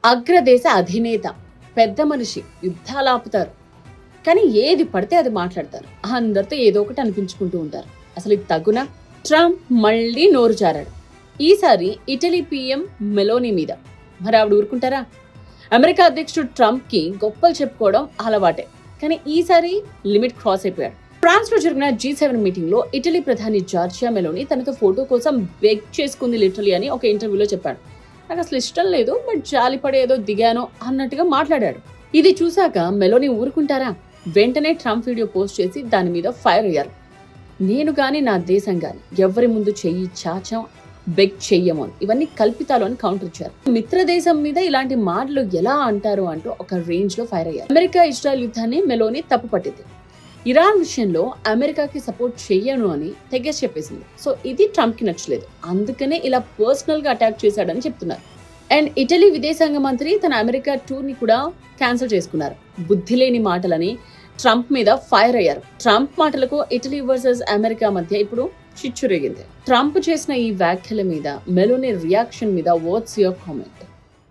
అగ్రదేశ అధినేత, పెద్ద మనిషి, యుద్ధాలు ఆపుతారు. కానీ ఏది పడితే అది మాట్లాడతారు. అందరితో ఏదో ఒకటి అనిపించుకుంటూ ఉంటారు. అసలు ఇది తగునా? ట్రంప్ మళ్ళీ నోరు జారాడు. ఈసారి ఇటలీ పీఎం మెలోనీ మీద. మరి ఆవిడ ఊరుకుంటారా? అమెరికా అధ్యక్షుడు ట్రంప్ కి గొప్పలు చెప్పుకోవడం అలవాటే, కానీ ఈసారి లిమిట్ క్రాస్ అయిపోయాడు. ఫ్రాన్స్ లో జరిగిన G7 మీటింగ్ లో ఇటలీ ప్రధాని జార్జియా మెలోనీ తనతో ఫోటో కోసం బెగ్ చేసుకుంది లిటరలీ అని ఒక ఇంటర్వ్యూలో చెప్పాడు. నాకు అసలు ఇష్టం లేదు, బట్ జాలిపడే ఏదో దిగాను అన్నట్టుగా మాట్లాడాడు. ఇది చూశాక మెలోనీ ఊరుకుంటారా? వెంటనే ట్రంప్ వీడియో పోస్ట్ చేసి దాని మీద ఫైర్ అయ్యారు. నేను గాని నా దేశం గాని ఎవరి ముందు చెయ్యి చాచం, బెగ్ చెయ్యము అని, ఇవన్నీ కల్పితాలు అని కౌంటర్ ఇచ్చారు. మిత్ర దేశం మీద ఇలాంటి మాటలు ఎలా అంటారు అంటూ ఒక రేంజ్ లో ఫైర్ అయ్యారు. అమెరికా ఇజ్రాయెల్ యుద్ధాన్ని మెలోనీ తప్పు పట్టింది. ఇరాన్ విషయంలో అమెరికాకి సపోర్ట్ చెయ్యను అని తెగేసి చెప్పేసింది. సో ఇది ట్రంప్ కి నచ్చలేదు, అందుకనే ఇలా పర్సనల్ గా అటాక్ చేశాడని చెప్తున్నారు. అండ్ ఇటలీ విదేశాంగ మంత్రి తన అమెరికా టూర్ ని కూడా క్యాన్సిల్ చేసుకున్నారు. బుద్ధి లేని మాటలని ట్రంప్ మీద ఫైర్ అయ్యారు. ట్రంప్ మాటలకు ఇటలీ వర్సెస్ అమెరికా మధ్య ఇప్పుడు చిచ్చురేగింది. ట్రంప్ చేసిన ఈ వ్యాఖ్యల మీద మెలోనీ రియాక్షన్ మీద వాట్స్ యువర్ కామెంట్?